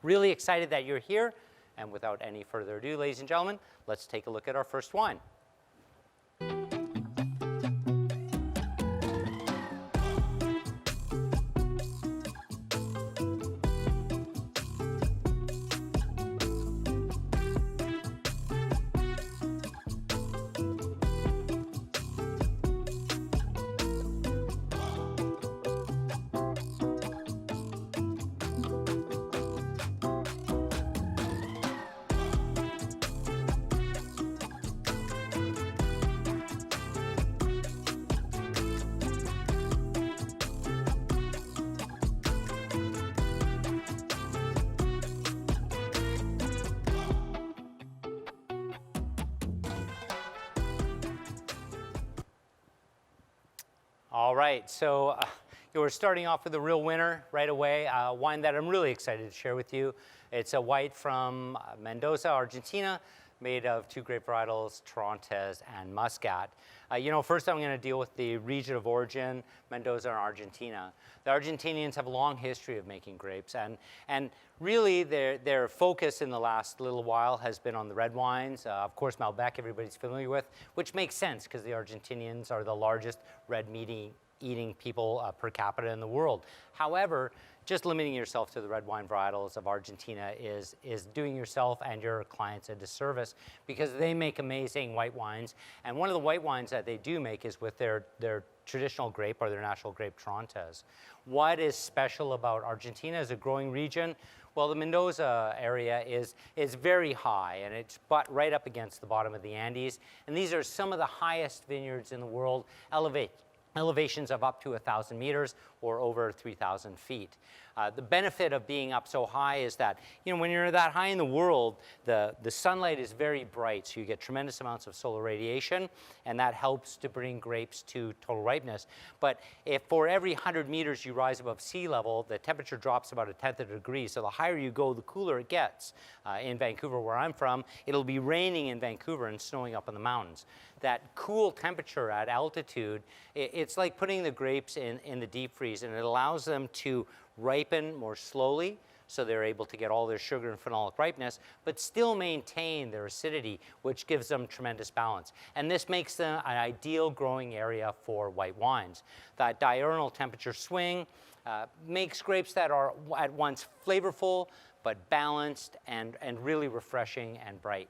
Really excited that you're here. And without any further ado, ladies and gentlemen, let's take a look at our first wine. All right, so we're starting off with a real winner right away, a wine that I'm really excited to share with you. It's a white from Mendoza, Argentina, made of two grape varietals, Torrontés and Muscat. First I'm going to deal with the region of origin, Mendoza and Argentina. The Argentinians have a long history of making grapes, and really their focus in the last little while has been on the red wines. Of course, Malbec everybody's familiar with, which makes sense because the Argentinians are the largest red meat eating people per capita in the world. However, just limiting yourself to the red wine varietals of Argentina is doing yourself and your clients a disservice, because they make amazing white wines. And one of the white wines that they do make is with their traditional grape, or their national grape, Torrontés. What is special about Argentina as a growing region? Well, the Mendoza area is very high, and it's right up against the bottom of the Andes. And these are some of the highest vineyards in the world, elevations of up to 1,000 meters or over 3,000 feet. The benefit of being up so high is that, when you're that high in the world, the sunlight is very bright, so you get tremendous amounts of solar radiation, and that helps to bring grapes to total ripeness. But if for every 100 meters you rise above sea level, the temperature drops about 1/10 of a degree, so the higher you go, the cooler it gets. In Vancouver, where I'm from, it'll be raining in Vancouver and snowing up in the mountains. That cool temperature at altitude, it's like putting the grapes in the deep freeze, and it allows them to ripen more slowly, so they're able to get all their sugar and phenolic ripeness, but still maintain their acidity, which gives them tremendous balance. And this makes them an ideal growing area for white wines. That diurnal temperature swing makes grapes that are at once flavorful, but balanced and really refreshing and bright.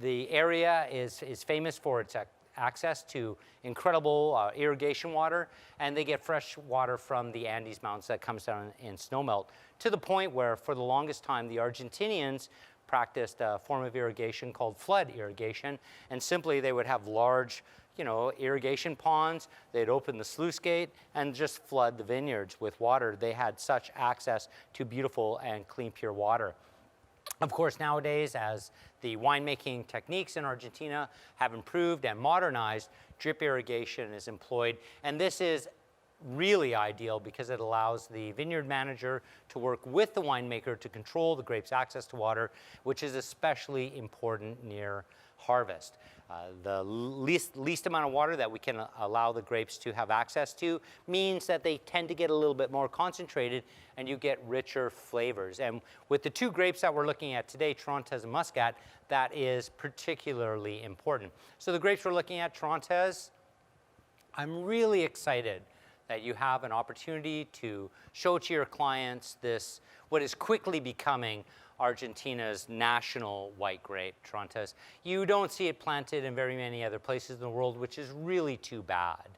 The area is famous for its access to incredible irrigation water, and they get fresh water from the Andes Mountains that comes down in snowmelt, to the point where for the longest time the Argentinians practiced a form of irrigation called flood irrigation, and simply they would have large irrigation ponds. They'd open the sluice gate and just flood the vineyards with water. They had such access to beautiful and clean, pure water. Of course, nowadays, as the winemaking techniques in Argentina have improved and modernized, drip irrigation is employed. And this is really ideal because it allows the vineyard manager to work with the winemaker to control the grape's access to water, which is especially important near harvest. The least amount of water that we can allow the grapes to have access to means that they tend to get a little bit more concentrated, and you get richer flavors. And with the two grapes that we're looking at today, Torrontés and Muscat, that is particularly important. So the grapes we're looking at, Torrontés, I'm really excited that you have an opportunity to show to your clients this, what is quickly becoming Argentina's national white grape, Torrontés. You don't see it planted in very many other places in the world, which is really too bad.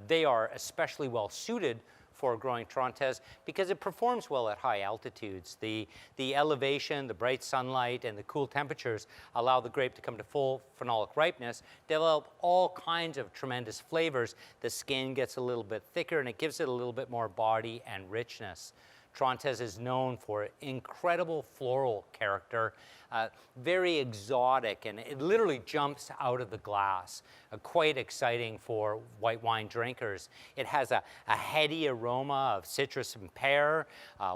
They are especially well suited for growing Torrontés because it performs well at high altitudes. The elevation, the bright sunlight, and the cool temperatures allow the grape to come to full phenolic ripeness, develop all kinds of tremendous flavors. The skin gets a little bit thicker, and it gives it a little bit more body and richness. Torrontés is known for incredible floral character, very exotic, and it literally jumps out of the glass. Quite exciting for white wine drinkers. It has a heady aroma of citrus and pear,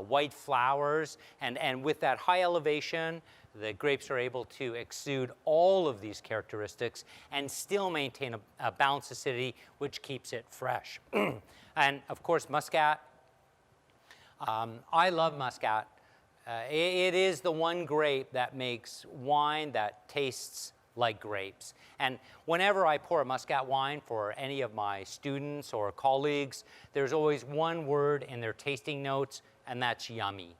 white flowers, and with that high elevation, the grapes are able to exude all of these characteristics and still maintain a balanced acidity, which keeps it fresh. And of course, Muscat. I love Muscat It is the one grape that makes wine that tastes like grapes. And whenever I pour a Muscat wine for any of my students or colleagues, there's always one word in their tasting notes, and that's yummy.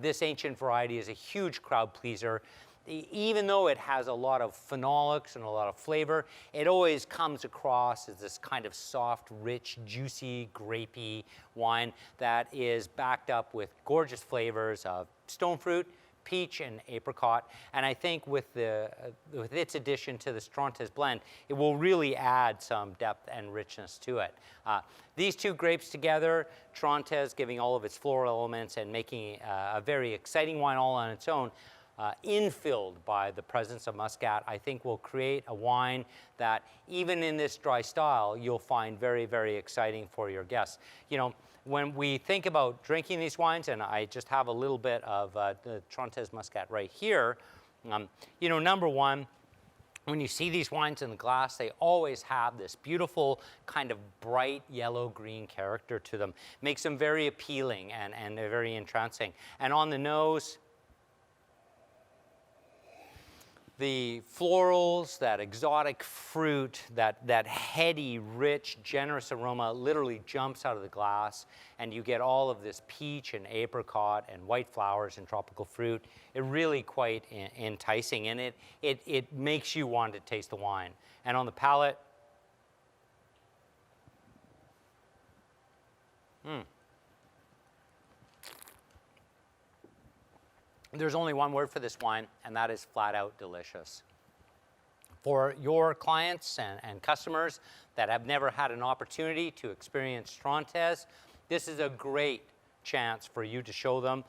This ancient variety is a huge crowd pleaser. Even though it has a lot of phenolics and a lot of flavor, it always comes across as this kind of soft, rich, juicy, grapey wine that is backed up with gorgeous flavors of stone fruit, peach, and apricot. And I think with its addition to the Strontes blend, it will really add some depth and richness to it. These two grapes together, Strontes giving all of its floral elements and making a very exciting wine all on its own, infilled by the presence of Muscat, I think will create a wine that even in this dry style, you'll find very, very exciting for your guests. You know, when we think about drinking these wines, and I just have a little bit of the Strontes Muscat right here, you know, number one, when you see these wines in the glass, they always have this beautiful kind of bright yellow-green character to them. Makes them very appealing and very entrancing. And on the nose, the florals, that exotic fruit, that heady, rich, generous aroma literally jumps out of the glass, and you get all of this peach and apricot and white flowers and tropical fruit. It really quite enticing, and it makes you want to taste the wine. And on the palate, there's only one word for this wine, and that is flat out delicious. For your clients and customers that have never had an opportunity to experience Strontes, this is a great chance for you to show them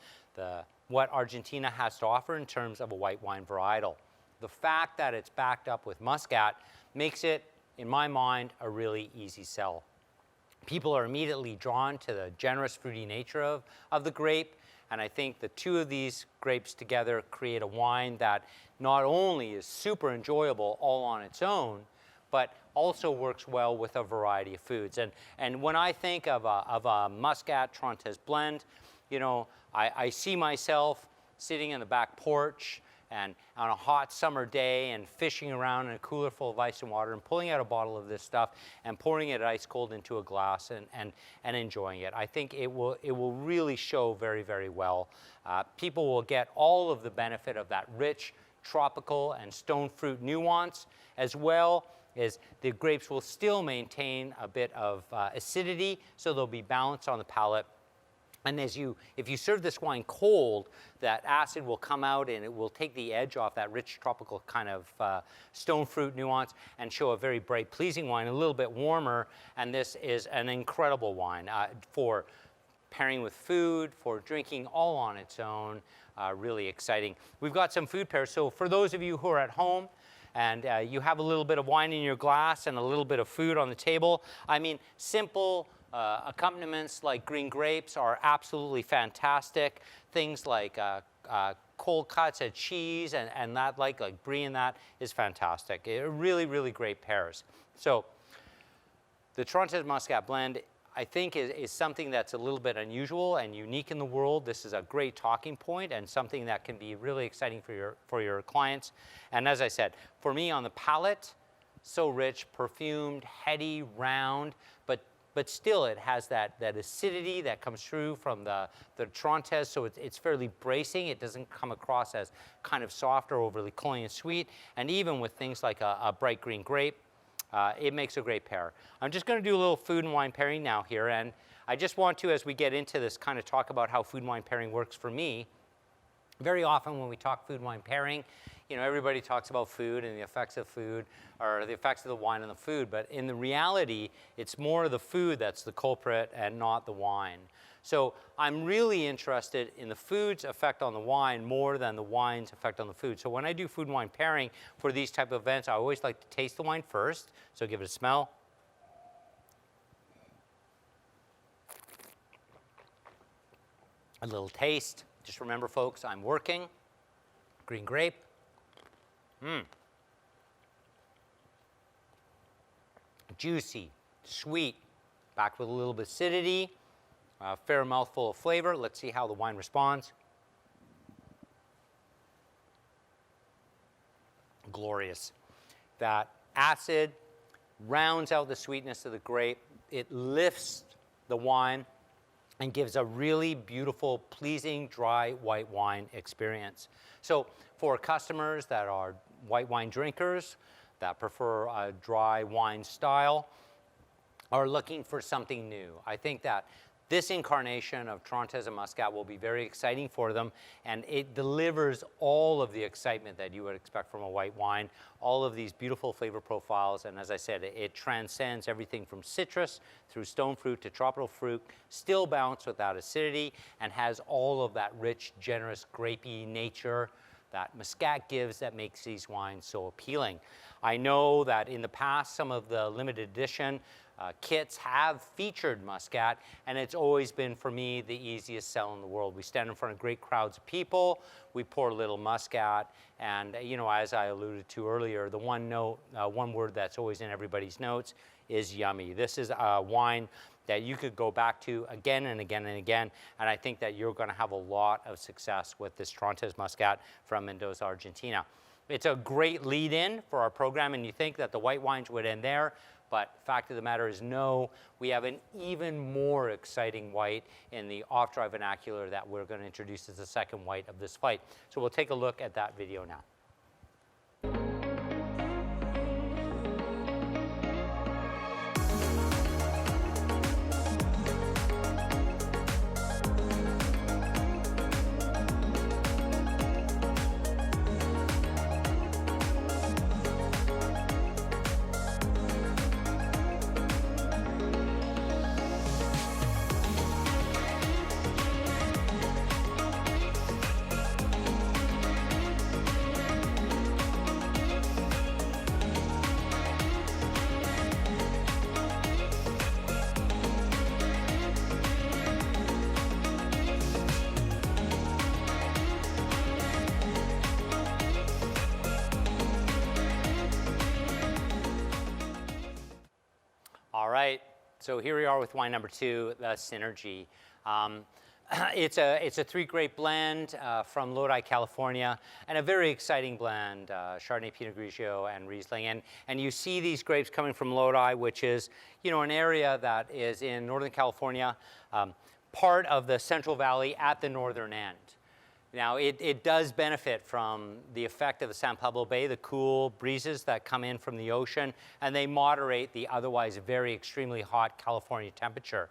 what Argentina has to offer in terms of a white wine varietal. The fact that it's backed up with Muscat makes it, in my mind, a really easy sell. People are immediately drawn to the generous, fruity nature of the grape. And I think the two of these grapes together create a wine that not only is super enjoyable all on its own, but also works well with a variety of foods. And when I think of a Muscat Strontes blend, you know, I see myself sitting in the back porch and on a hot summer day and fishing around in a cooler full of ice and water and pulling out a bottle of this stuff and pouring it ice cold into a glass and enjoying it. I think it will really show very, very well. People will get all of the benefit of that rich tropical and stone fruit nuance, as well as the grapes will still maintain a bit of acidity, so they'll be balanced on the palate. And if you serve this wine cold, that acid will come out and it will take the edge off that rich tropical kind of stone fruit nuance and show a very bright, pleasing wine, a little bit warmer. And this is an incredible wine for pairing with food, for drinking all on its own. Really exciting. We've got some food pairs. So for those of you who are at home, and you have a little bit of wine in your glass and a little bit of food on the table, I mean, simple accompaniments like green grapes are absolutely fantastic. Things like cold cuts of cheese and that like brie and that is fantastic. Really, really great pairs. So the Strontes Muscat blend, I think, is something that's a little bit unusual and unique in the world. This is a great talking point and something that can be really exciting for your clients. And as I said, for me on the palate, so rich, perfumed, heady, round, but still it has that acidity that comes through from the Strontes, so it's fairly bracing. It doesn't come across as kind of soft or overly cloying and sweet. And even with things like a bright green grape, it makes a great pair. I'm just going to do a little food and wine pairing now here, and I just want to, as we get into this, kind of talk about how food and wine pairing works for me. Very often when we talk food and wine pairing, you know, everybody talks about food and the effects of food, or the effects of the wine on the food, but in the reality, it's more the food that's the culprit and not the wine. So I'm really interested in the food's effect on the wine more than the wine's effect on the food. So when I do food and wine pairing for these type of events, I always like to taste the wine first. So give it a smell. A little taste. Just remember, folks, I'm working. Green grape. Juicy, sweet, backed with a little bit of acidity, a fair mouthful of flavor. Let's see how the wine responds. glorious. That acid rounds out the sweetness of the grape. It lifts the wine and gives a really beautiful, pleasing, dry white wine experience. So for customers that are white wine drinkers, that prefer a dry wine style, are looking for something new, I think that this incarnation of Torrontés and Muscat will be very exciting for them, and it delivers all of the excitement that you would expect from a white wine, all of these beautiful flavor profiles, and as I said, it transcends everything from citrus through stone fruit to tropical fruit, still balanced with that acidity, and has all of that rich, generous, grapey nature that Muscat gives that makes these wines so appealing. I know that in the past, some of the limited edition kits have featured Muscat, and it's always been, for me, the easiest sell in the world. We stand in front of great crowds of people, we pour a little Muscat, and you know, as I alluded to earlier, the one word that's always in everybody's notes is yummy. This is a wine that you could go back to again and again and again, and I think that you're gonna have a lot of success with this Torrontés Muscat from Mendoza, Argentina. It's a great lead-in for our program, and you think that the white wines would end there, but fact of the matter is no, we have an even more exciting white in the off-dry vernacular that we're going to introduce as the second white of this flight. So we'll take a look at that video now. All right, so here we are with wine number 2, the Synergy. It's a 3-grape blend from Lodi, California, and a very exciting blend, Chardonnay, Pinot Grigio, and Riesling. And you see these grapes coming from Lodi, which is, you know, an area that is in Northern California, part of the Central Valley at the northern end. Now, it does benefit from the effect of the San Pablo Bay, the cool breezes that come in from the ocean, and they moderate the otherwise very extremely hot California temperature.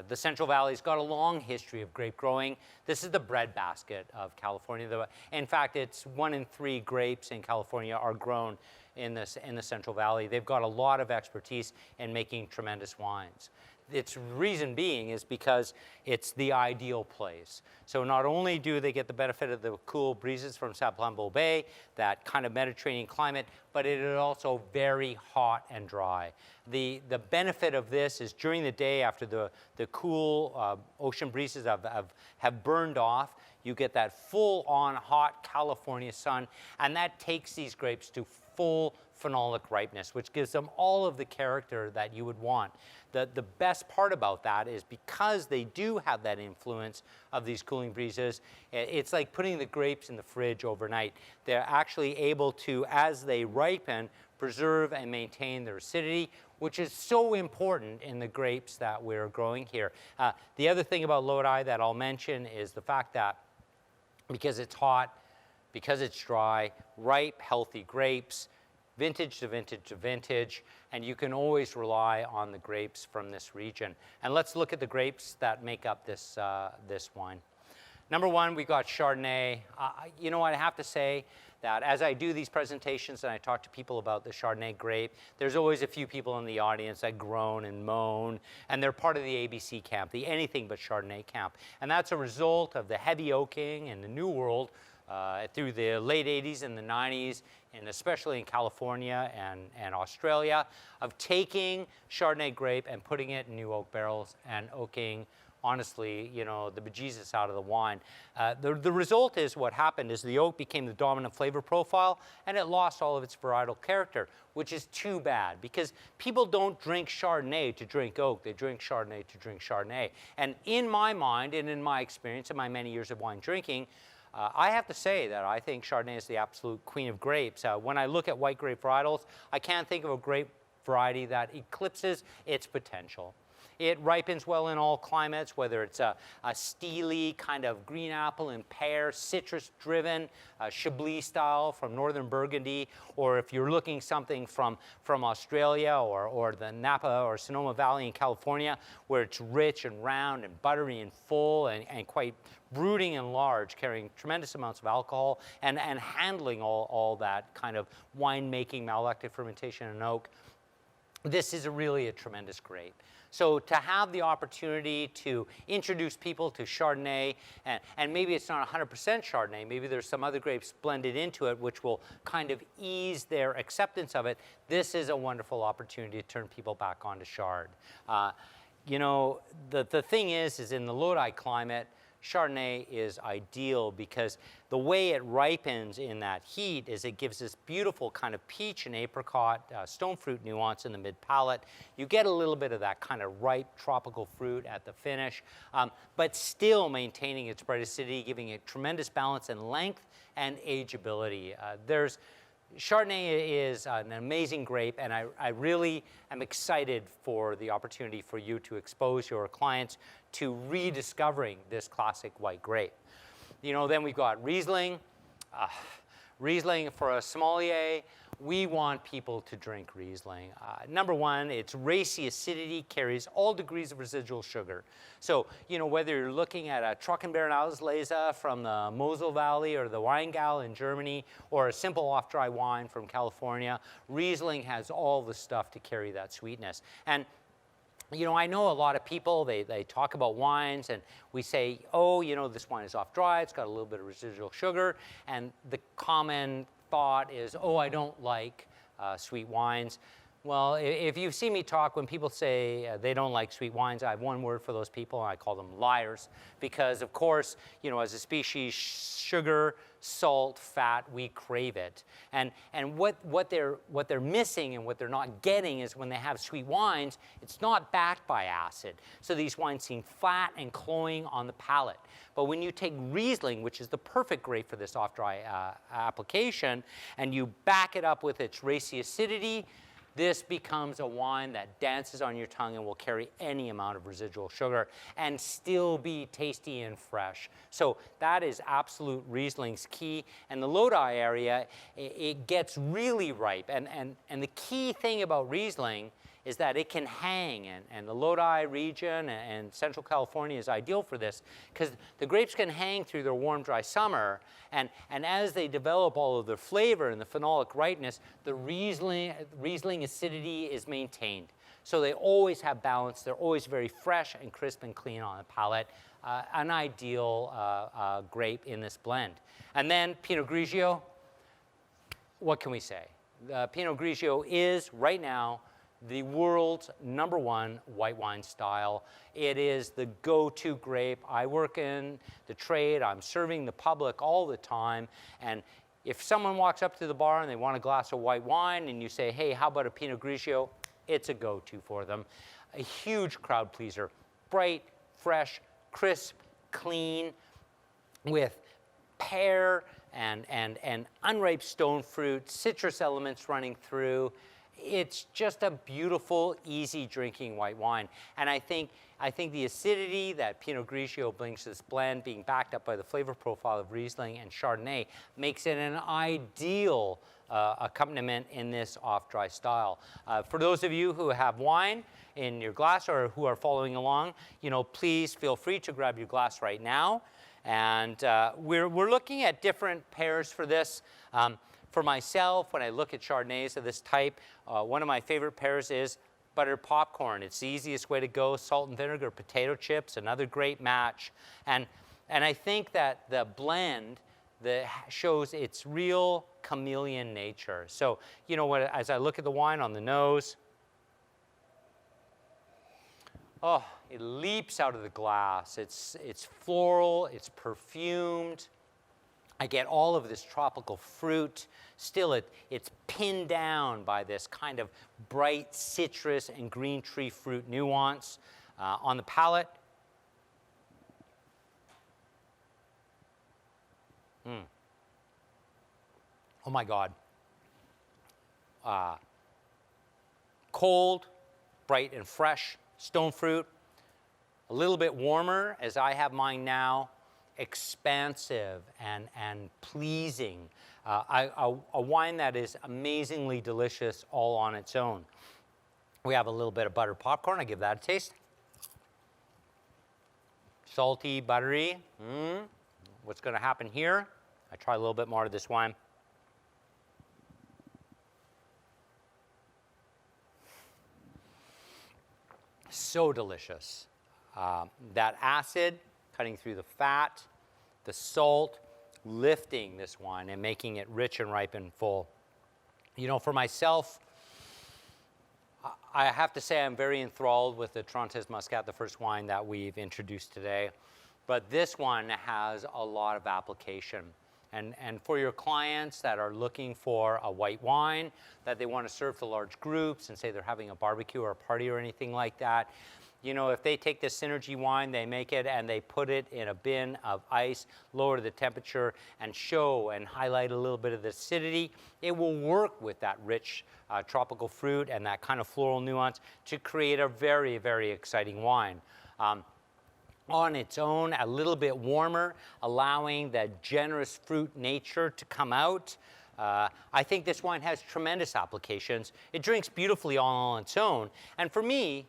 The Central Valley's got a long history of grape growing. This is the breadbasket of California. In fact, it's 1 in 3 grapes in California are grown in the Central Valley. They've got a lot of expertise in making tremendous wines. Its reason being is because it's the ideal place. So not only do they get the benefit of the cool breezes from San Pablo Bay, that kind of Mediterranean climate, but it is also very hot and dry. The benefit of this is during the day after the cool ocean breezes have burned off, you get that full-on hot California sun, and that takes these grapes to full phenolic ripeness, which gives them all of the character that you would want. The best part about that is because they do have that influence of these cooling breezes, it's like putting the grapes in the fridge overnight. They're actually able to, as they ripen, preserve and maintain their acidity, which is so important in the grapes that we're growing here. The other thing about Lodi that I'll mention is the fact that because it's hot, because it's dry, ripe, healthy grapes, vintage to vintage to vintage, and you can always rely on the grapes from this region. And let's look at the grapes that make up this, this wine. Number 1, we got Chardonnay. You know what, I have to say that as I do these presentations and I talk to people about the Chardonnay grape, there's always a few people in the audience that groan and moan, and they're part of the ABC camp, the anything but Chardonnay camp. And that's a result of the heavy oaking in the New World through the late 80s and the 90s, and especially in California and Australia, of taking Chardonnay grape and putting it in new oak barrels and oaking, honestly, you know, the bejesus out of the wine. The result is what happened is the oak became the dominant flavor profile, and it lost all of its varietal character, which is too bad, because people don't drink Chardonnay to drink oak. They drink Chardonnay to drink Chardonnay. And in my mind, and in my experience, in my many years of wine drinking, I have to say that I think Chardonnay is the absolute queen of grapes. When I look at white grape varietals, I can't think of a grape variety that eclipses its potential. It ripens well in all climates, whether it's a steely kind of green apple and pear, citrus-driven, Chablis style from northern Burgundy, or if you're looking something from Australia or the Napa or Sonoma Valley in California, where it's rich and round and buttery and full and quite brooding and large, carrying tremendous amounts of alcohol and handling all that kind of wine-making, malolactic fermentation in oak. This is really a tremendous grape. So to have the opportunity to introduce people to Chardonnay, and maybe it's not 100% Chardonnay, maybe there's some other grapes blended into it which will kind of ease their acceptance of it, this is a wonderful opportunity to turn people back onto Chard. You know, the thing is in the Lodi climate, Chardonnay is ideal because the way it ripens in that heat is it gives this beautiful kind of peach and apricot stone fruit nuance in the mid palate. You get a little bit of that kind of ripe tropical fruit at the finish, but still maintaining its bright acidity, giving it tremendous balance in length and ageability. Chardonnay is an amazing grape, and I really am excited for the opportunity for you to expose your clients to rediscovering this classic white grape. You know, then we've got Riesling. Riesling for a sommelier, we want people to drink Riesling. Number one, its racy acidity carries all degrees of residual sugar. So, you know, whether you're looking at a Trockenbeeren Auslese from the Mosel Valley or the Weingal in Germany, or a simple off-dry wine from California, Riesling has all the stuff to carry that sweetness. And you know, I know a lot of people, they talk about wines and we say, oh, you know, this wine is off dry, it's got a little bit of residual sugar, and the common thought is, oh, I don't like sweet wines. Well, if you see me talk, when people say they don't like sweet wines, I have one word for those people, and I call them liars. Because, of course, you know, as a species, sugar, salt, fat, we crave it. And what they're missing and what they're not getting is when they have sweet wines, it's not backed by acid. So these wines seem flat and cloying on the palate. But when you take Riesling, which is the perfect grape for this off-dry application, and you back it up with its racy acidity, this becomes a wine that dances on your tongue and will carry any amount of residual sugar and still be tasty and fresh. So that is absolute Riesling's key. And the Lodi area, it gets really ripe. And the key thing about Riesling is that it can hang, and the Lodi region and Central California is ideal for this because the grapes can hang through their warm, dry summer, and as they develop all of their flavor and the phenolic ripeness, the Riesling acidity is maintained. So they always have balance, they're always very fresh and crisp and clean on the palate, an ideal grape in this blend. And then Pinot Grigio, what can we say? Pinot Grigio is, right now, the world's #1 white wine style. It is the go-to grape. I work in the trade. I'm serving the public all the time. And if someone walks up to the bar and they want a glass of white wine and you say, hey, how about a Pinot Grigio? It's a go-to for them. A huge crowd pleaser. Bright, fresh, crisp, clean, with pear and unripe stone fruit, citrus elements running through. It's just a beautiful, easy drinking white wine. And I think the acidity that Pinot Grigio brings to this blend, being backed up by the flavor profile of Riesling and Chardonnay, makes it an ideal accompaniment in this off-dry style. For those of you who have wine in your glass or who are following along, you know, please feel free to grab your glass right now. And we're looking at different pairs for this. For myself, when I look at Chardonnays of this type, one of my favorite pairs is buttered popcorn. It's the easiest way to go. Salt and vinegar, potato chips, another great match. And I think that the blend shows its real chameleon nature. So, you know, as I look at the wine on the nose, oh, it leaps out of the glass. It's floral, it's perfumed. I get all of this tropical fruit. Still, it's pinned down by this kind of bright citrus and green tree fruit nuance on the palate. Oh my God. Cold, bright and fresh, stone fruit. A little bit warmer, as I have mine now, expansive and pleasing. A wine that is amazingly delicious all on its own. We have a little bit of buttered popcorn. I give that a taste. Salty, buttery. What's going to happen here? I try a little bit more of this wine. So delicious. That acid cutting through the fat, the salt, lifting this wine and making it rich and ripe and full. You know, for myself, I have to say I'm very enthralled with the Trontes Muscat, the first wine that we've introduced today. But this one has a lot of application. And for your clients that are looking for a white wine that they want to serve to large groups and say they're having a barbecue or a party or anything like that, you know, if they take this Synergy wine, they make it and they put it in a bin of ice, lower the temperature, and show and highlight a little bit of the acidity, it will work with that rich tropical fruit and that kind of floral nuance to create a very, very exciting wine. On its own, a little bit warmer, allowing that generous fruit nature to come out. I think this wine has tremendous applications. It drinks beautifully all on its own. And for me,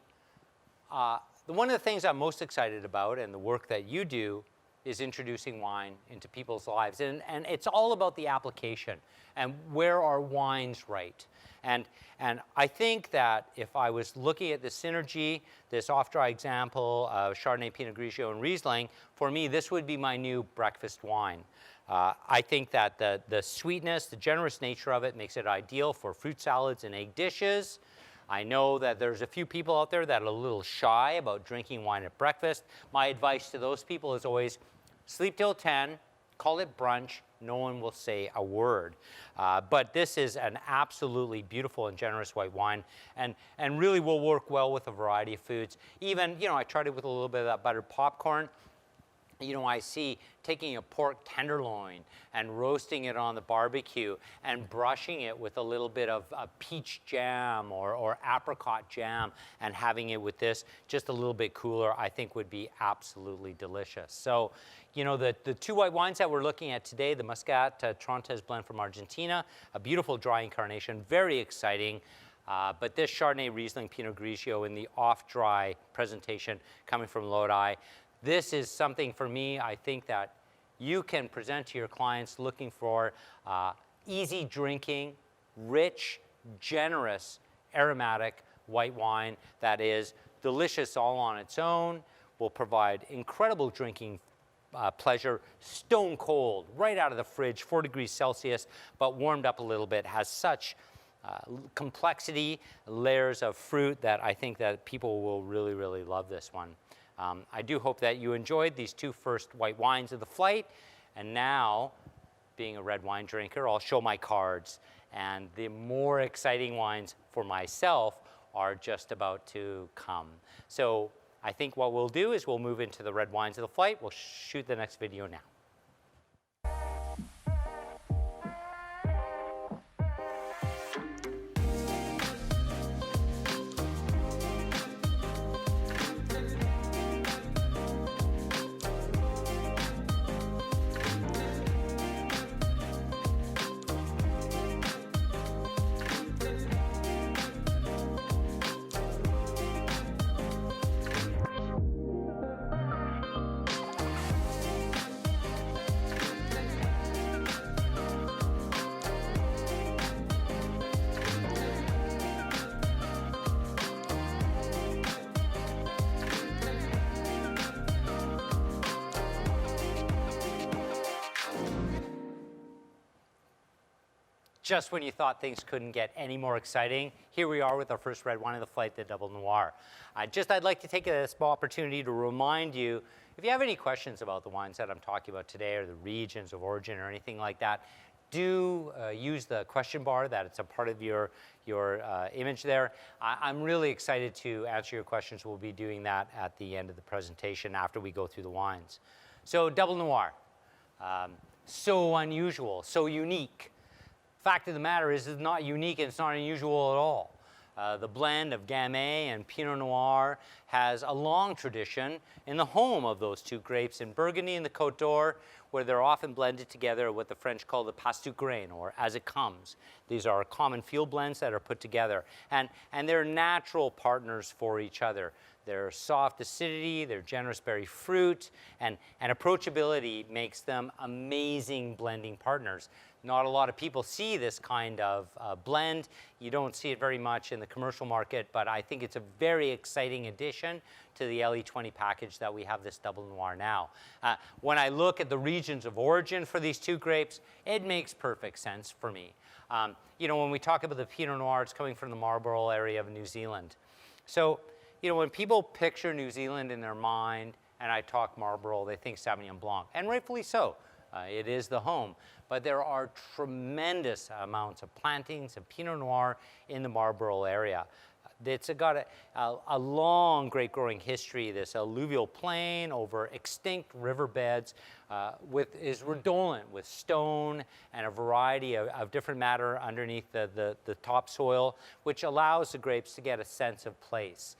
one of the things I'm most excited about and the work that you do is introducing wine into people's lives. And it's all about the application and where are wines right. And I think that if I was looking at the Synergy, this off-dry example of Chardonnay, Pinot Grigio, and Riesling, for me, this would be my new breakfast wine. I think that the sweetness, the generous nature of it makes it ideal for fruit salads and egg dishes. I know that there's a few people out there that are a little shy about drinking wine at breakfast. My advice to those people is always sleep till 10, call it brunch, no one will say a word. But this is an absolutely beautiful and generous white wine and really will work well with a variety of foods. Even, you know, I tried it with a little bit of that buttered popcorn. You know, I see taking a pork tenderloin and roasting it on the barbecue and brushing it with a little bit of peach jam or apricot jam and having it with this just a little bit cooler, I think would be absolutely delicious. So, you know, the two white wines that we're looking at today, the Muscat Trontes blend from Argentina, a beautiful dry incarnation, very exciting. But this Chardonnay, Riesling, Pinot Grigio in the off-dry presentation coming from Lodi, this is something for me, I think that you can present to your clients looking for easy drinking, rich, generous, aromatic white wine that is delicious all on its own, will provide incredible drinking pleasure, stone cold, right out of the fridge, 4 degrees Celsius, but warmed up a little bit, has such complexity, layers of fruit that I think that people will really, really love this one. I do hope that you enjoyed these two first white wines of the flight. And now, being a red wine drinker, I'll show my cards. And the more exciting wines for myself are just about to come. So I think what we'll do is we'll move into the red wines of the flight. We'll shoot the next video now. Just when you thought things couldn't get any more exciting, here we are with our first red wine of the flight, the Double Noir. I'd like to take a small opportunity to remind you, if you have any questions about the wines that I'm talking about today or the regions of origin or anything like that, do use the question bar that it's a part of your image there. I'm really excited to answer your questions. We'll be doing that at the end of the presentation after we go through the wines. So Double Noir. so unusual, so unique. Fact of the matter is it's not unique and it's not unusual at all. The blend of Gamay and Pinot Noir has a long tradition in the home of those two grapes in Burgundy and the Côte d'Or, where they're often blended together what the French call the pas du grain, or as it comes. These are common field blends that are put together, and they're natural partners for each other. Their soft acidity, their generous berry fruit, and approachability makes them amazing blending partners. Not a lot of people see this kind of blend. You don't see it very much in the commercial market, but I think it's a very exciting addition to the LE20 package that we have this double noir now. When I look at the regions of origin for these two grapes, it makes perfect sense for me. You know, when we talk about the Pinot Noir, it's coming from the Marlborough area of New Zealand. So, you know, when people picture New Zealand in their mind, and I talk Marlborough, they think Sauvignon Blanc, and rightfully so. It is the home. But there are tremendous amounts of plantings of Pinot Noir in the Marlborough area. It's got a long grape growing history, this alluvial plain over extinct riverbeds is redolent with stone and a variety of different matter underneath the topsoil, which allows the grapes to get a sense of place.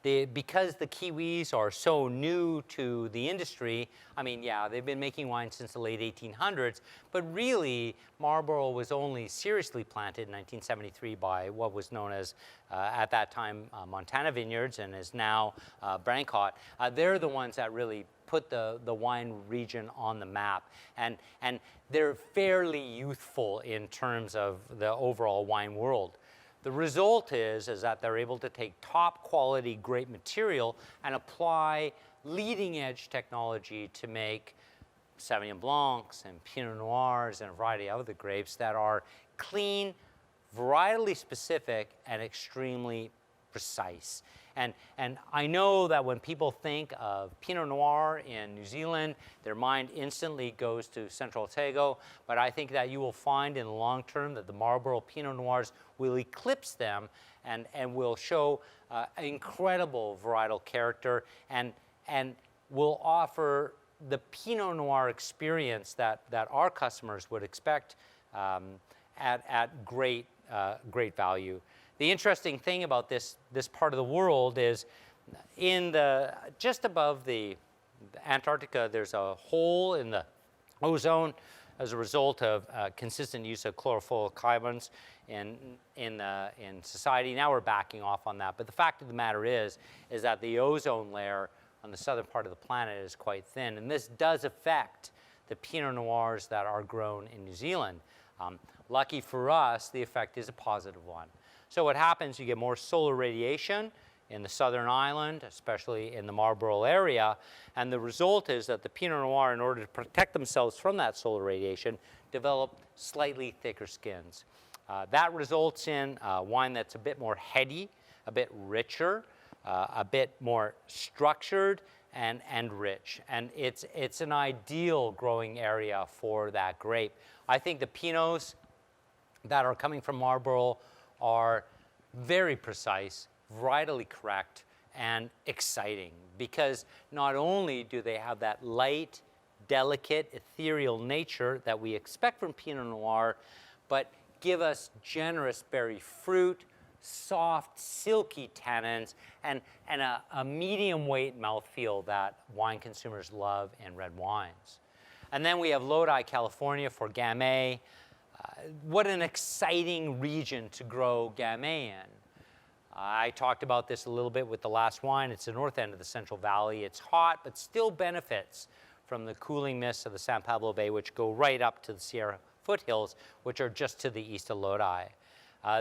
Because the Kiwis are so new to the industry, I mean, yeah, they've been making wine since the late 1800s, but really, Marlborough was only seriously planted in 1973 by what was known as, at that time, Montana Vineyards, and is now Brancott. They're the ones that really put the wine region on the map, and they're fairly youthful in terms of the overall wine world. The result is that they're able to take top quality grape material and apply leading edge technology to make Sauvignon Blancs and Pinot Noirs and a variety of other grapes that are clean, varietally specific, and extremely precise. And I know that when people think of Pinot Noir in New Zealand, their mind instantly goes to Central Otago, but I think that you will find in the long term that the Marlborough Pinot Noirs will eclipse them and will show incredible varietal character and will offer the Pinot Noir experience that our customers would expect at great value. The interesting thing about this part of the world is just above the Antarctica, there's a hole in the ozone as a result of consistent use of chlorofluorocarbons in society. Now we're backing off on that, but the fact of the matter is that the ozone layer on the southern part of the planet is quite thin, and this does affect the Pinot Noirs that are grown in New Zealand. Lucky for us, the effect is a positive one. So what happens, you get more solar radiation in the southern island, especially in the Marlborough area, and the result is that the Pinot Noir, in order to protect themselves from that solar radiation, develop slightly thicker skins. That results in wine that's a bit more heady, a bit richer, a bit more structured, and rich. And it's an ideal growing area for that grape. I think the Pinots that are coming from Marlborough are very precise, varietally correct, and exciting, because not only do they have that light, delicate, ethereal nature that we expect from Pinot Noir, but give us generous berry fruit, soft, silky tannins, and a medium weight mouthfeel that wine consumers love in red wines. And then we have Lodi, California for Gamay. What an exciting region to grow Gamay in. I talked about this a little bit with the last wine. It's the north end of the Central Valley. It's hot, but still benefits from the cooling mists of the San Pablo Bay, which go right up to the Sierra foothills, which are just to the east of Lodi.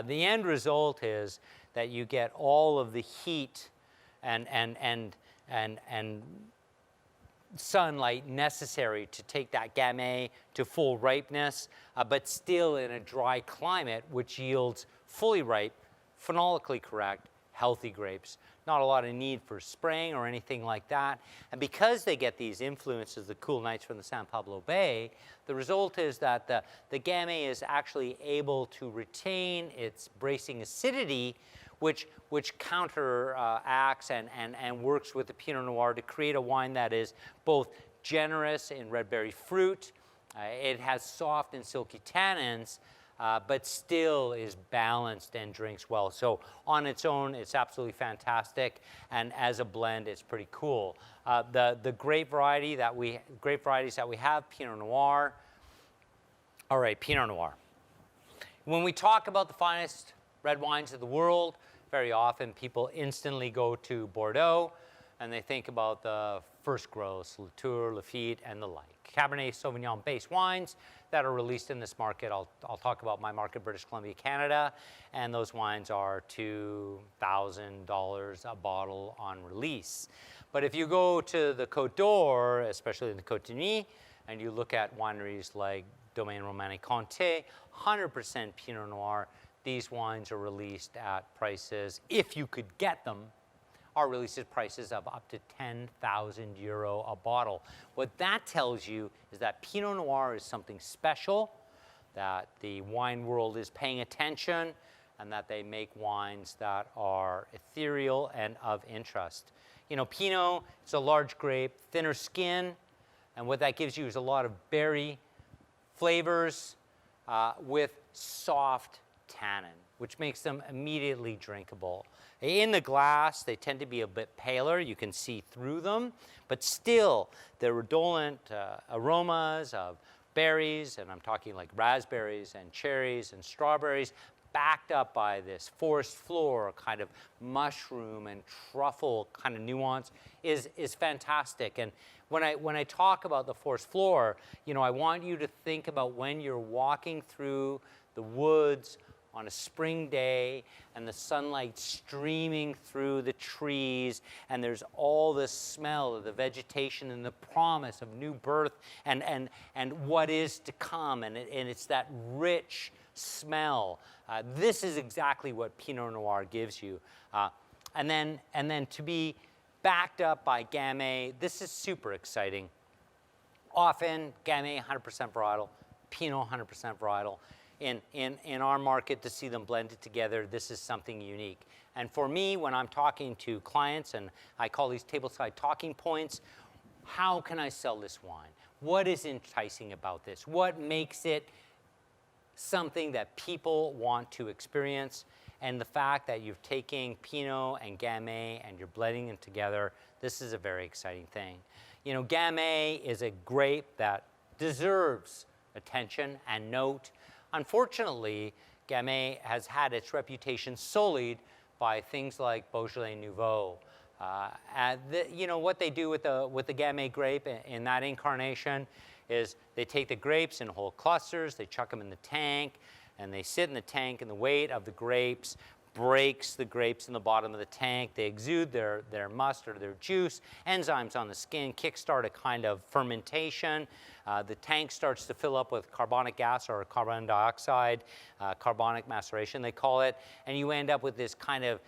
The end result is that you get all of the heat and sunlight necessary to take that Gamay to full ripeness, but still in a dry climate, which yields fully ripe, phenolically correct, healthy grapes. Not a lot of need for spraying or anything like that. And because they get these influences, the cool nights from the San Pablo Bay, the result is that the Gamay is actually able to retain its bracing acidity, which counteracts and works with the Pinot Noir to create a wine that is both generous in red berry fruit. It has soft and silky tannins, but still is balanced and drinks well. So on its own, it's absolutely fantastic, and as a blend, it's pretty cool. The grape varieties that we have, Pinot Noir. All right, Pinot Noir. When we talk about the finest red wines of the world, very often people instantly go to Bordeaux, and they think about the first growths, Latour, Lafite, and the like. Cabernet Sauvignon-based wines that are released in this market. I'll talk about my market, British Columbia, Canada, and those wines are $2,000 a bottle on release. But if you go to the Côte d'Or, especially in the Côte d'Ivoire, and you look at wineries like Domaine Romanée-Conti, 100% Pinot Noir, these wines are released at prices, if you could get them, are released at prices of up to 10,000 euro a bottle. What that tells you is that Pinot Noir is something special, that the wine world is paying attention, and that they make wines that are ethereal and of interest. You know, Pinot is a large grape, thinner skin, and what that gives you is a lot of berry flavors with soft tannin, which makes them immediately drinkable. In the glass, they tend to be a bit paler. You can see through them, but still, the redolent aromas of berries, and I'm talking like raspberries and cherries and strawberries, backed up by this forest floor kind of mushroom and truffle kind of nuance is fantastic. And when I talk about the forest floor, you know, I want you to think about when you're walking through the woods on a spring day and the sunlight streaming through the trees, and there's all this smell of the vegetation and the promise of new birth and what is to come, and it's that rich smell. This is exactly what Pinot Noir gives you. And then to be backed up by Gamay, this is super exciting. Often, Gamay 100% varietal, Pinot 100% varietal. In our market, to see them blended together, this is something unique. And for me, when I'm talking to clients, and I call these tableside talking points, how can I sell this wine? What is enticing about this? What makes it something that people want to experience? And the fact that you're taking Pinot and Gamay and you're blending them together, this is a very exciting thing. You know, Gamay is a grape that deserves attention and note. Unfortunately, Gamay has had its reputation sullied by things like Beaujolais Nouveau. You know, what they do with the Gamay grape in that incarnation is they take the grapes in whole clusters, they chuck them in the tank, and they sit in the tank, and the weight of the grapes breaks the grapes in the bottom of the tank. They exude their must or their juice. Enzymes on the skin kickstart a kind of fermentation. The tank starts to fill up with carbonic gas or carbon dioxide, carbonic maceration they call it, and you end up with this kind of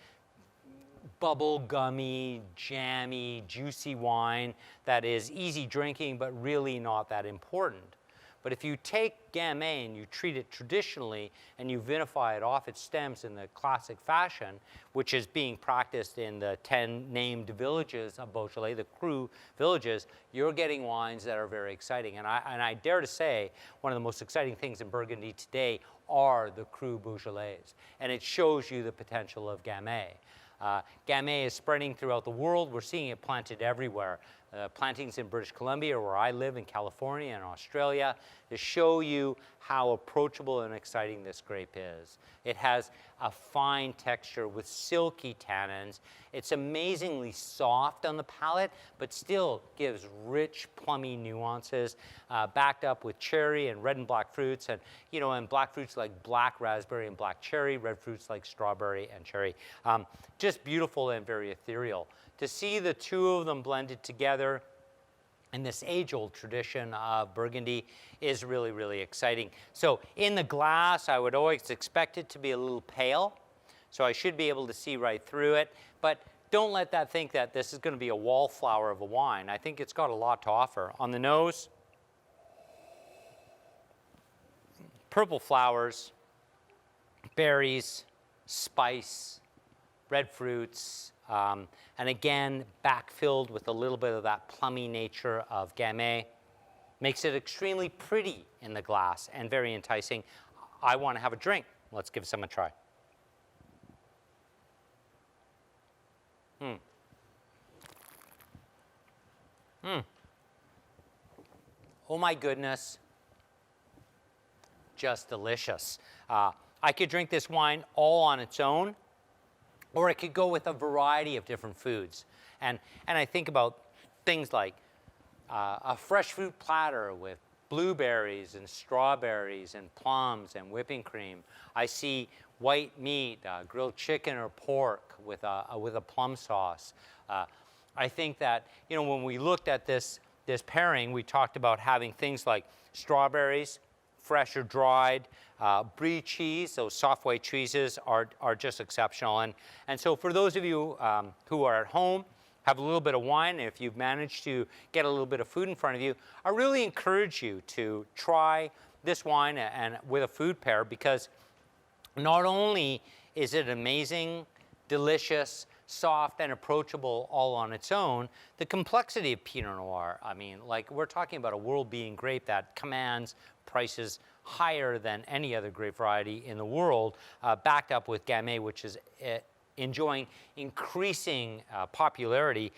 bubble gummy, jammy, juicy wine that is easy drinking but really not that important. But if you take Gamay and you treat it traditionally and you vinify it off its stems in the classic fashion, which is being practiced in the 10 named villages of Beaujolais, the Cru villages, you're getting wines that are very exciting. And I dare to say one of the most exciting things in Burgundy today are the Cru Beaujolais. And it shows you the potential of Gamay. Gamay is spreading throughout the world. We're seeing it planted everywhere. Plantings in British Columbia, where I live, in California and Australia, to show you how approachable and exciting this grape is. It has a fine texture with silky tannins. It's amazingly soft on the palate, but still gives rich, plummy nuances, backed up with cherry and red and black fruits, and and black fruits like black raspberry and black cherry, red fruits like strawberry and cherry. Just beautiful and very ethereal. To see the two of them blended together in this age-old tradition of Burgundy is really, really exciting. So in the glass, I would always expect it to be a little pale, so I should be able to see right through it. But don't let that think that this is going to be a wallflower of a wine. I think it's got a lot to offer. On the nose, purple flowers, berries, spice, red fruits, And again, backfilled with a little bit of that plummy nature of Gamay. Makes it extremely pretty in the glass and very enticing. I want to have a drink. Let's give some a try. Oh my goodness, just delicious. I could drink this wine all on its own, or it could go with a variety of different foods. And I think about things like a fresh fruit platter with blueberries and strawberries and plums and whipping cream. I see white meat, grilled chicken or pork with a plum sauce. I think that, you know, when we looked at this pairing, we talked about having things like strawberries, fresh or dried, brie cheese. Those soft white cheeses are just exceptional. And so for those of you who are at home, have a little bit of wine, and if you've managed to get a little bit of food in front of you, I really encourage you to try this wine and with a food pair, because not only is it amazing, delicious, soft and approachable all on its own, the complexity of Pinot Noir, I mean, like, we're talking about a world-beating grape that commands prices higher than any other grape variety in the world, backed up with Gamay, which is enjoying increasing popularity.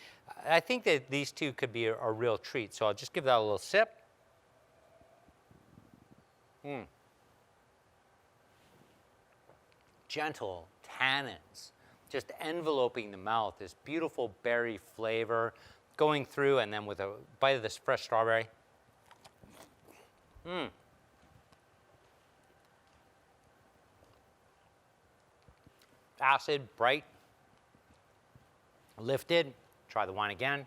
I think that these two could be a real treat. So I'll just give that a little sip. Gentle tannins, just enveloping the mouth, this beautiful berry flavor going through, and then with a bite of this fresh strawberry. Acid, bright, lifted. Try the wine again.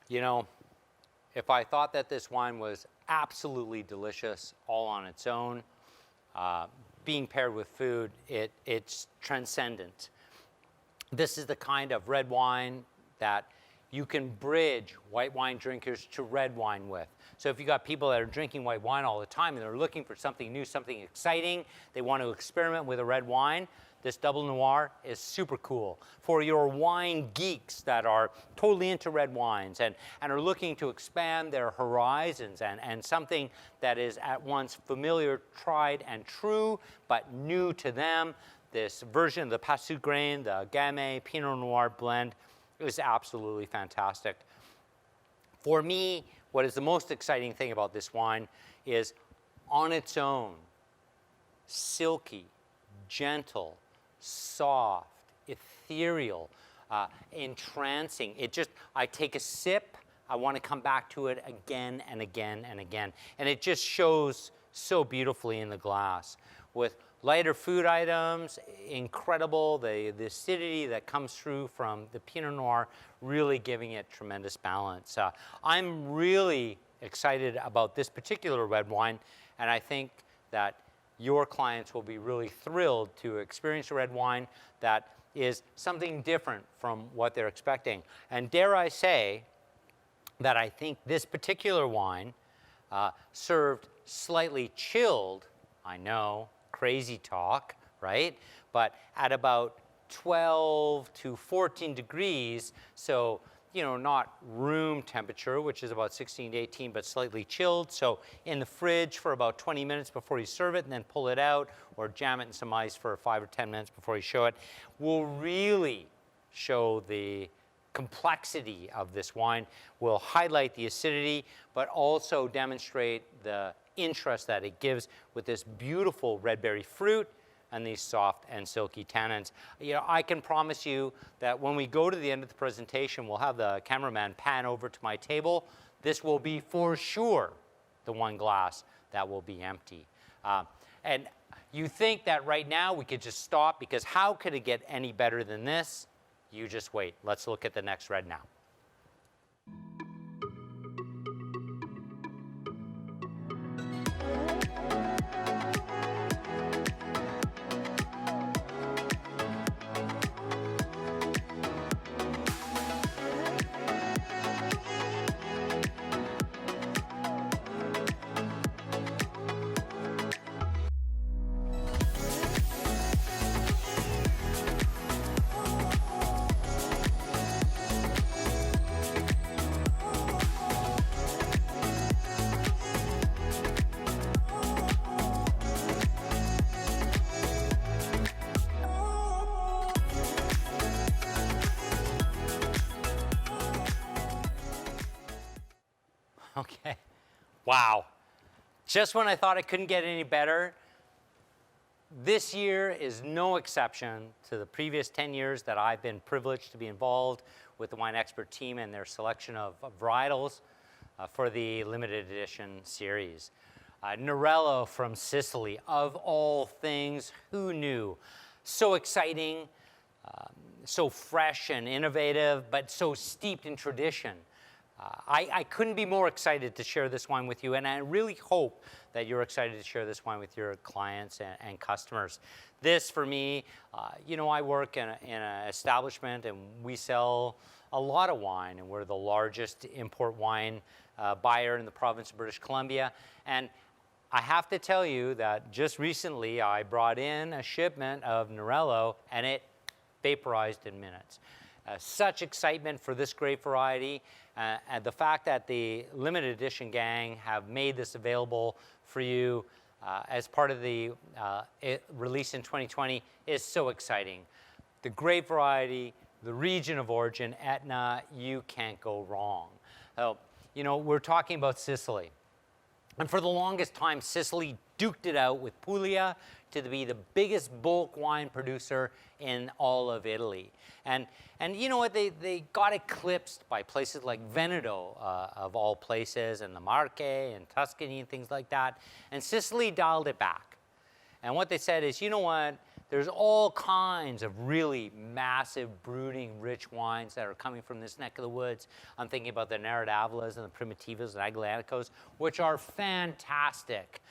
You know, if I thought that this wine was absolutely delicious all on its own, being paired with food, it's transcendent. This is the kind of red wine that you can bridge white wine drinkers to red wine with. So if you got people that are drinking white wine all the time and they're looking for something new, something exciting, they want to experiment with a red wine, this Double Noir is super cool. For your wine geeks that are totally into red wines and are looking to expand their horizons and something that is at once familiar, tried, and true, but new to them, this version of the Passut grain, the Gamay Pinot Noir blend, is absolutely fantastic. For me, what is the most exciting thing about this wine is on its own, silky, gentle, soft, ethereal, entrancing. I take a sip, I want to come back to it again and again and again. And it just shows so beautifully in the glass. With lighter food items, incredible, the acidity that comes through from the Pinot Noir, really giving it tremendous balance. I'm really excited about this particular red wine, and I think that your clients will be really thrilled to experience a red wine that is something different from what they're expecting. And dare I say that I think this particular wine, served slightly chilled, I know, crazy talk, right? But at about 12 to 14 degrees, so, you know, not room temperature, which is about 16 to 18, but slightly chilled. So in the fridge for about 20 minutes before you serve it, and then pull it out, or jam it in some ice for 5 or 10 minutes before you show it, will really show the complexity of this wine, will highlight the acidity, but also demonstrate the interest that it gives with this beautiful red berry fruit and these soft and silky tannins. You know, I can promise you that when we go to the end of the presentation, we'll have the cameraman pan over to my table. This will be for sure the one glass that will be empty. And you think that right now we could just stop, because how could it get any better than this? You just wait. Let's look at the next red now. Wow. Just when I thought it couldn't get any better, this year is no exception to the previous 10 years that I've been privileged to be involved with the Wine Expert team and their selection of varietals for the limited edition series. Nerello from Sicily, of all things, who knew? So exciting, so fresh and innovative, but so steeped in tradition. I couldn't be more excited to share this wine with you, and I really hope that you're excited to share this wine with your clients and customers. This, for me, you know, I work in an establishment, and we sell a lot of wine, and we're the largest import wine buyer in the province of British Columbia. And I have to tell you that just recently I brought in a shipment of Nerello, and it vaporized in minutes. Such excitement for this grape variety, and the fact that the limited edition gang have made this available for you as part of the release in 2020 is so exciting. The grape variety, the region of origin, Etna, you can't go wrong. So, you know, we're talking about Sicily. And for the longest time, Sicily duked it out with Puglia to be the biggest bulk wine producer in all of Italy. And you know what, they got eclipsed by places like Veneto, of all places, and the Marche and Tuscany and things like that. And Sicily dialed it back. And what they said is, you know what, there's all kinds of really massive, brooding, rich wines that are coming from this neck of the woods. I'm thinking about the Neradavilas and the Primitivas and Aglanicos, which are fantastic,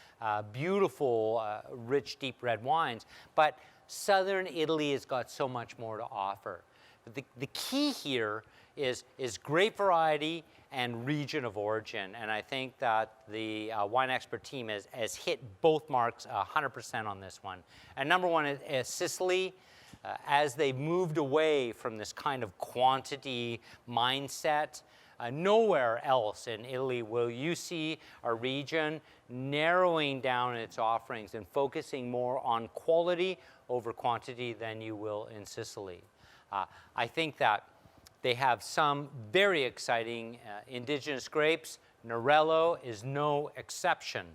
beautiful, rich, deep red wines. But southern Italy has got so much more to offer. But the key here is grape variety and region of origin. And I think that the Wine Expert team has hit both marks 100% on this one. And number one is Sicily. As they moved away from this kind of quantity mindset, nowhere else in Italy will you see a region narrowing down its offerings and focusing more on quality over quantity than you will in Sicily. I think that they have some very exciting indigenous grapes. Nerello is no exception.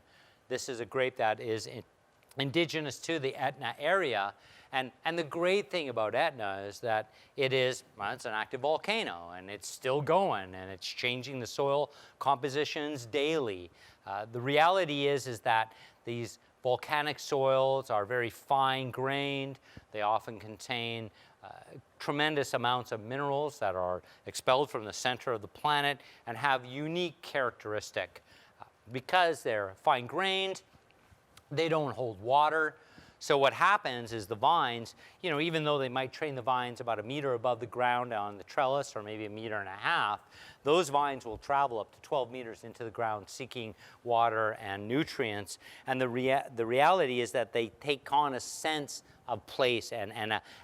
This is a grape that is indigenous to the Etna area. And the great thing about Etna is that it's an active volcano, and it's still going, and it's changing the soil compositions daily. The reality is that these volcanic soils are very fine-grained. They often contain tremendous amounts of minerals that are expelled from the center of the planet and have unique characteristic. Because they're fine-grained, they don't hold water. So what happens is the vines, you know, even though they might train the vines about 1 meter above the ground on the trellis, or maybe 1.5 meters, those vines will travel up to 12 meters into the ground seeking water and nutrients. And the reality is that they take on a sense of place and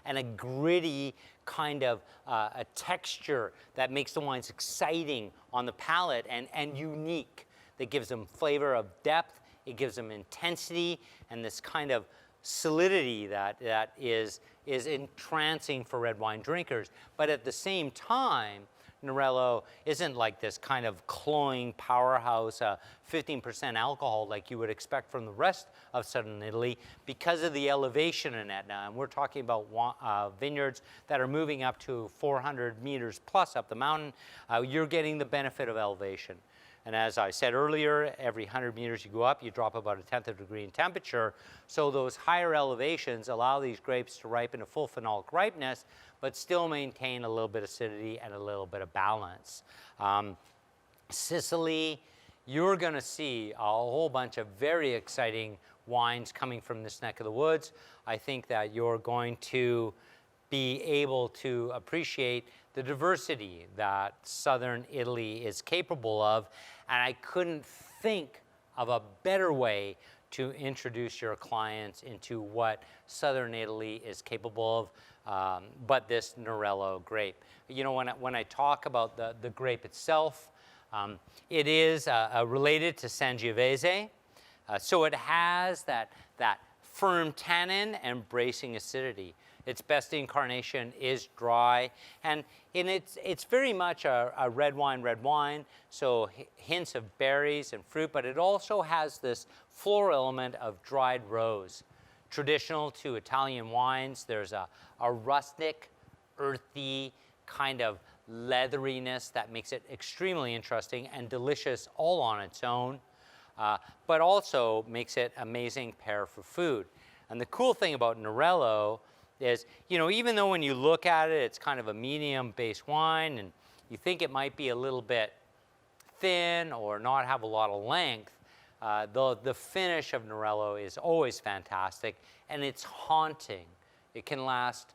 a gritty kind of a texture that makes the wines exciting on the palate and unique. That gives them flavor of depth, it gives them intensity, and this kind of solidity that is entrancing for red wine drinkers. But at the same time, Nerello isn't like this kind of cloying powerhouse, 15% alcohol like you would expect from the rest of southern Italy because of the elevation in Etna. And we're talking about vineyards that are moving up to 400 meters plus up the mountain. You're getting the benefit of elevation. And as I said earlier, every 100 meters you go up, you drop about 1/10 of a degree in temperature. So those higher elevations allow these grapes to ripen to full phenolic ripeness, but still maintain a little bit of acidity and a little bit of balance. Sicily, you're going to see a whole bunch of very exciting wines coming from this neck of the woods. I think that you're going to be able to appreciate the diversity that southern Italy is capable of. And I couldn't think of a better way to introduce your clients into what southern Italy is capable of, but this Nerello grape. You know, when I talk about the grape itself, it is related to Sangiovese. So it has that firm tannin and bracing acidity. Its best incarnation is dry, and it's very much a red wine, so hints of berries and fruit, but it also has this floral element of dried rose. Traditional to Italian wines, there's a rustic, earthy kind of leatheriness that makes it extremely interesting and delicious all on its own, but also makes it amazing pair for food. And the cool thing about Nerello is, even though when you look at it, it's kind of a medium base wine and you think it might be a little bit thin or not have a lot of length, the finish of Nerello is always fantastic, and it's haunting. It can last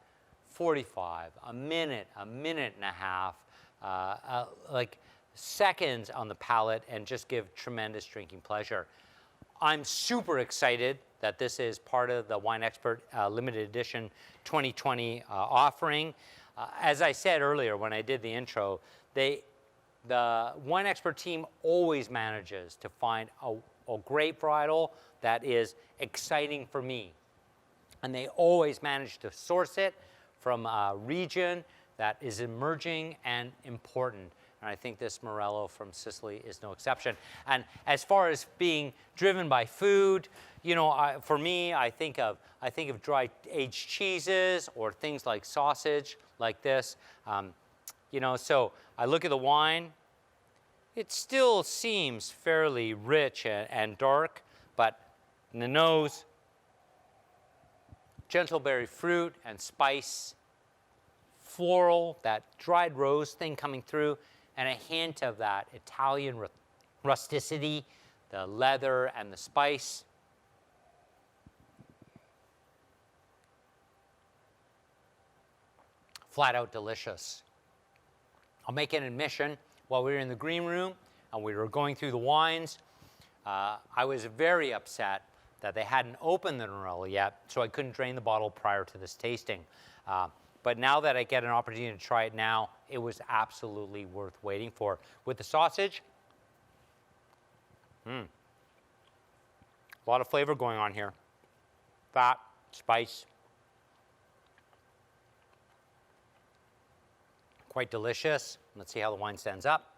45, a minute and a half, like seconds on the palate, and just give tremendous drinking pleasure. I'm super excited that this is part of the Wine Expert limited edition 2020 offering. As I said earlier when I did the intro, the Wine Expert team always manages to find a great varietal that is exciting for me. And they always manage to source it from a region that is emerging and important. And I think this Morello from Sicily is no exception. And as far as being driven by food, for me, I think of dry aged cheeses or things like sausage, like this. So I look at the wine. It still seems fairly rich and dark, but in the nose, gentle berry fruit and spice, floral, that dried rose thing coming through, and a hint of that Italian rusticity, the leather and the spice. Flat out delicious. I'll make an admission. While we were in the green room and we were going through the wines, I was very upset that they hadn't opened the Nerello yet, so I couldn't drain the bottle prior to this tasting. But now that I get an opportunity to try it now, it was absolutely worth waiting for. With the sausage, a lot of flavor going on here. Fat, spice. Quite delicious. Let's see how the wine stands up.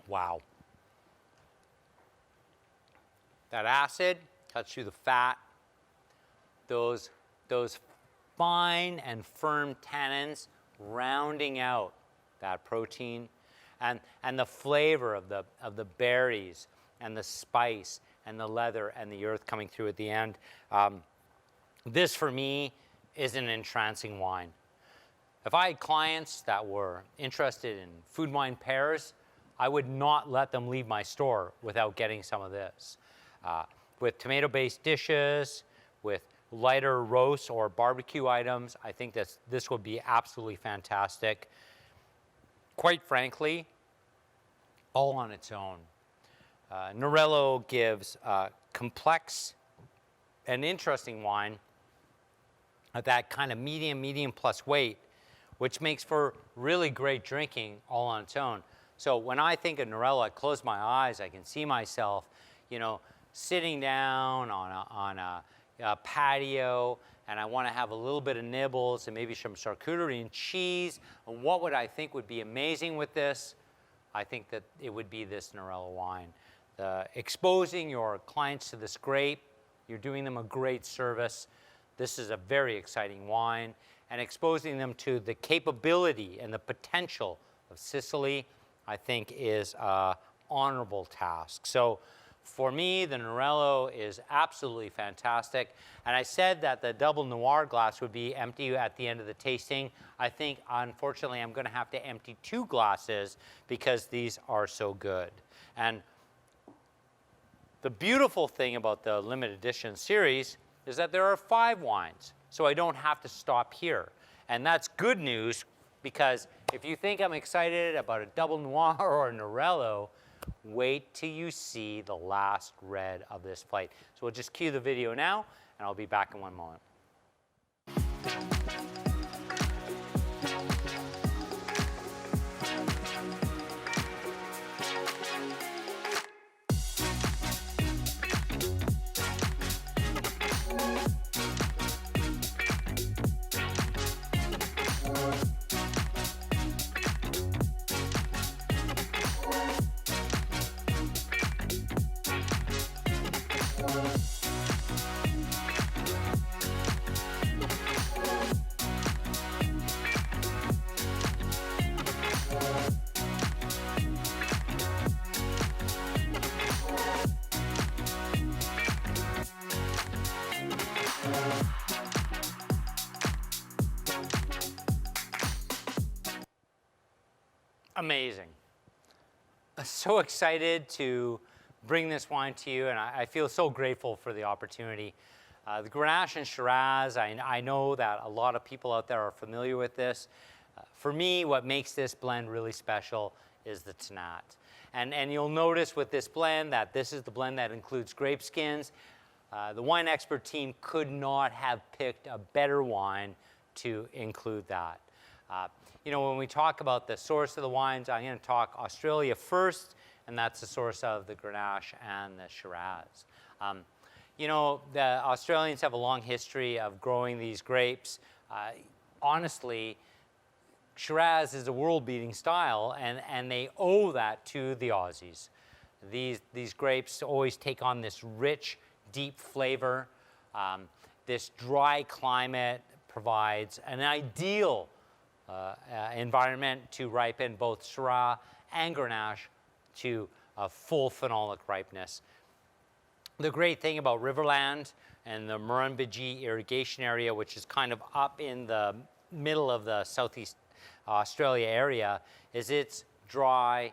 Wow. That acid cuts through the fat. Those fine and firm tannins rounding out that protein, and the flavor of the berries and the spice and the leather and the earth coming through at the end. This for me is an entrancing wine. If I had clients that were interested in food wine pairs, I would not let them leave my store without getting some of this. With tomato-based dishes, with lighter roast or barbecue items, I think this would be absolutely fantastic. Quite frankly, all on its own. Nerello gives complex and interesting wine at that kind of medium plus weight, which makes for really great drinking all on its own. So when I think of Nerello, I close my eyes, I can see myself, sitting down on a patio, and I want to have a little bit of nibbles and maybe some charcuterie and cheese. And what would I think would be amazing with this? I think that it would be this Nerello wine. Exposing your clients to this grape, you're doing them a great service. This is a very exciting wine. And exposing them to the capability and the potential of Sicily, I think, is an honorable task. So for me, the Nerello is absolutely fantastic. And I said that the double noir glass would be empty at the end of the tasting. I think, unfortunately, I'm going to have to empty 2 glasses because these are so good. And the beautiful thing about the limited edition series is that there are 5 wines, so I don't have to stop here. And that's good news, because if you think I'm excited about a double noir or a Nerello, wait till you see the last red of this flight. So we'll just cue the video now, and I'll be back in 1 moment. Amazing. So excited to bring this wine to you, and I feel so grateful for the opportunity. The Grenache and Shiraz, I know that a lot of people out there are familiar with this. For me, what makes this blend really special is the Tannat. And you'll notice with this blend that this is the blend that includes grape skins. The wine expert team could not have picked a better wine to include that. You know, when we talk about the source of the wines, I'm going to talk Australia first, and that's the source of the Grenache and the Shiraz. You know, the Australians have a long history of growing these grapes. Honestly, Shiraz is a world-beating style, and they owe that to the Aussies. These grapes always take on this rich, deep flavor. This dry climate provides an ideal environment to ripen both Shiraz and Grenache to a full phenolic ripeness. The great thing about Riverland and the Murrumbidgee irrigation area, which is kind of up in the middle of the Southeast Australia area, is it's dry,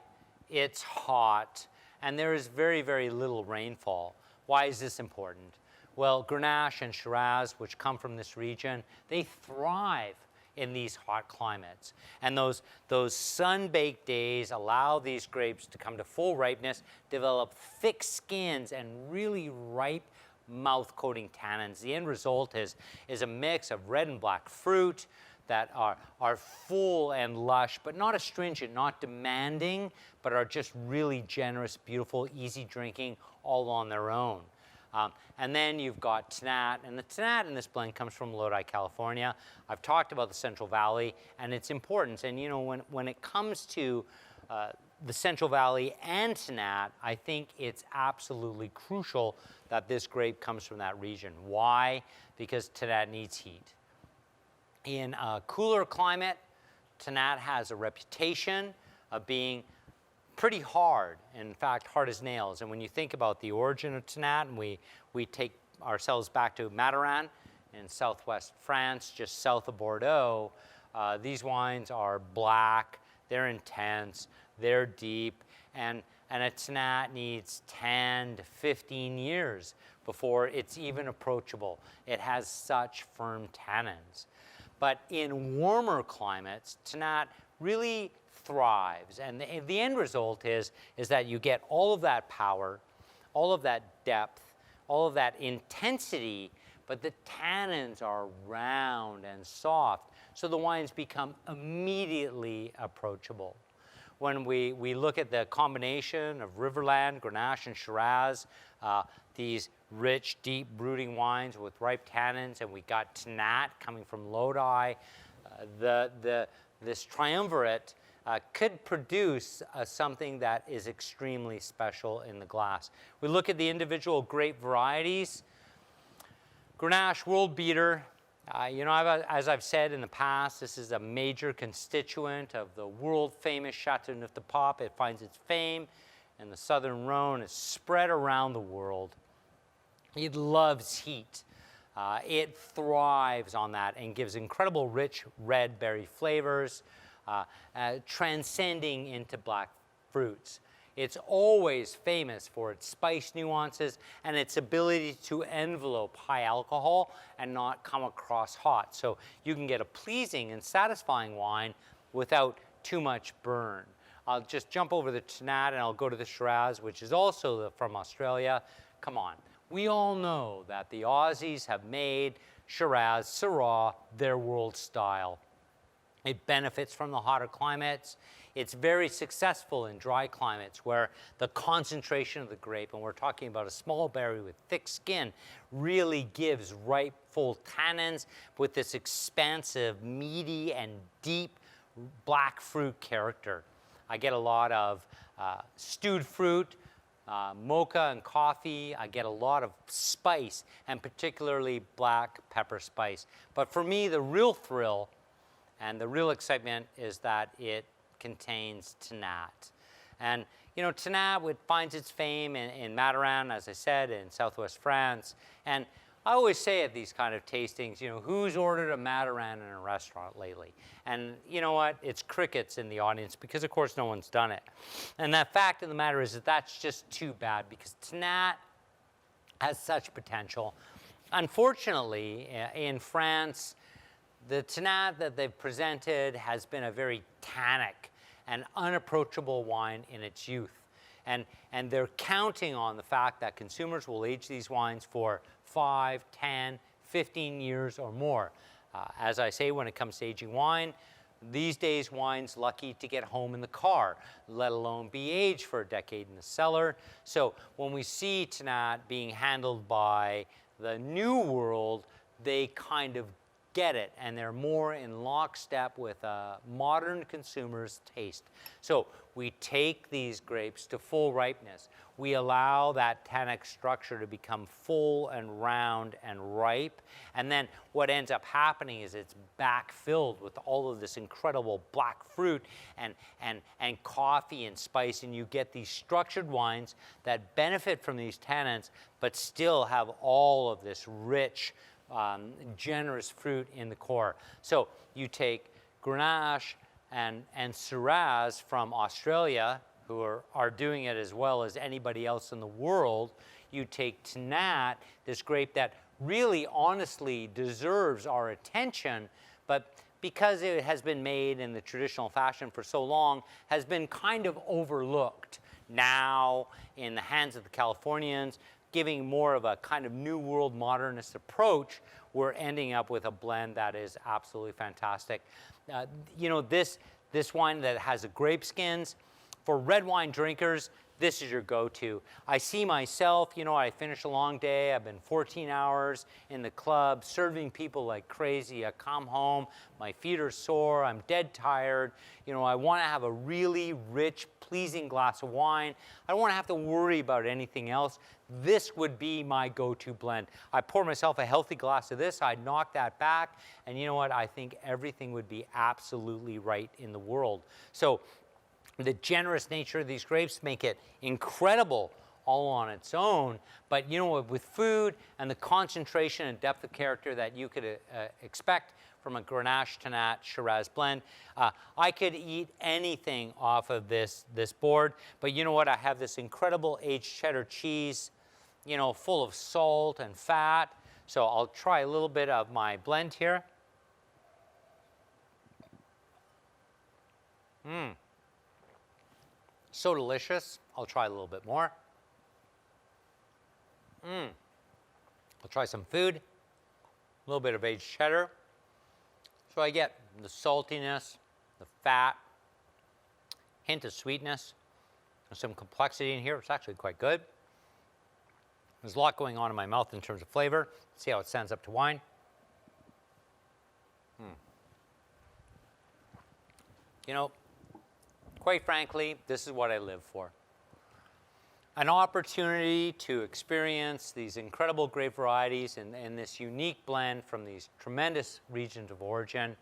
it's hot, and there is very, very little rainfall. Why is this important? Well, Grenache and Shiraz, which come from this region, they thrive in these hot climates. And those sun-baked days allow these grapes to come to full ripeness, develop thick skins, and really ripe mouth-coating tannins. The end result is a mix of red and black fruit that are full and lush, but not astringent, not demanding, but are just really generous, beautiful, easy drinking all on their own. And then you've got Tannat, and the Tannat in this blend comes from Lodi, California. I've talked about the Central Valley and its importance, and you know, when it comes to the Central Valley and Tannat, I think it's absolutely crucial that this grape comes from that region. Why? Because Tannat needs heat. In a cooler climate, Tannat has a reputation of being pretty hard, in fact, hard as nails. And when you think about the origin of Tannat, and we take ourselves back to Mataran in southwest France, just south of Bordeaux, these wines are black, they're intense, they're deep, and a Tannat needs 10 to 15 years before it's even approachable. It has such firm tannins. But in warmer climates, Tannat really thrives, and the end result is that you get all of that power, all of that depth, all of that intensity, but the tannins are round and soft, so the wines become immediately approachable. When we look at the combination of Riverland, Grenache, and Shiraz, these rich, deep brooding wines with ripe tannins, and we got Tannat coming from Lodi, this triumvirate could produce something that is extremely special in the glass. We look at the individual grape varieties. Grenache, world beater. You know, as I've said in the past, this is a major constituent of the world-famous Châteauneuf-du-Pape. It finds its fame in the Southern Rhone. It's spread around the world. It loves heat. It thrives on that and gives incredible rich red berry flavors, transcending into black fruits. It's always famous for its spice nuances and its ability to envelope high alcohol and not come across hot. So you can get a pleasing and satisfying wine without too much burn. I'll just jump over the Tannat and I'll go to the Shiraz, which is also from Australia. Come on. We all know that the Aussies have made Shiraz, Syrah, their world style. It benefits from the hotter climates. It's very successful in dry climates where the concentration of the grape, and we're talking about a small berry with thick skin, really gives ripe, full tannins with this expansive, meaty, and deep black fruit character. I get a lot of stewed fruit, mocha and coffee, I get a lot of spice, and particularly black pepper spice. But for me, the real thrill and the real excitement is that it contains Tannat. And you know, Tannat, it finds its fame in Mataran, as I said, in southwest France. And I always say at these kind of tastings, you know, who's ordered a Mataran in a restaurant lately? And you know what? It's crickets in the audience because, of course, no one's done it. And the fact of the matter is that that's just too bad because Tannat has such potential. Unfortunately, in France, the Tannat that they've presented has been a very tannic and unapproachable wine in its youth. And they're counting on the fact that consumers will age these wines for 5, 10, 15 years or more. As I say, when it comes to aging wine, these days wine's lucky to get home in the car, let alone be aged for a decade in the cellar. So when we see Tannat being handled by the new world, they kind of get it, and they're more in lockstep with a modern consumer's taste. So we take these grapes to full ripeness. We allow that tannic structure to become full and round and ripe, and then what ends up happening is it's backfilled with all of this incredible black fruit and coffee and spice, and you get these structured wines that benefit from these tannins, but still have all of this rich, generous fruit in the core. So you take Grenache and Shiraz from Australia, who are doing it as well as anybody else in the world. You take Tannat, this grape that really honestly deserves our attention, but because it has been made in the traditional fashion for so long, has been kind of overlooked. Now, in the hands of the Californians, giving more of a kind of new world modernist approach, we're ending up with a blend that is absolutely fantastic. You know, this wine that has the grape skins, for red wine drinkers, this is your go-to. I see myself, you know, I finish a long day, I've been 14 hours in the club, serving people like crazy. I come home, my feet are sore, I'm dead tired. You know, I want to have a really rich, pleasing glass of wine. I don't want to have to worry about anything else. This would be my go-to blend. I pour myself a healthy glass of this, I'd knock that back, and you know what? I think everything would be absolutely right in the world. So the generous nature of these grapes make it incredible all on its own, but you know, with food and the concentration and depth of character that you could expect from a Grenache Tannat Shiraz blend, I could eat anything off of this board. But you know what? I have this incredible aged cheddar cheese, you know, full of salt and fat. So I'll try a little bit of my blend here. So delicious. I'll try a little bit more. I'll try some food, a little bit of aged cheddar. So I get the saltiness, the fat, hint of sweetness, and some complexity in here. It's actually quite good. There's a lot going on in my mouth in terms of flavor. Let's see how it stands up to wine. You know, quite frankly, this is what I live for. An opportunity to experience these incredible grape varieties and this unique blend from these tremendous regions of origin.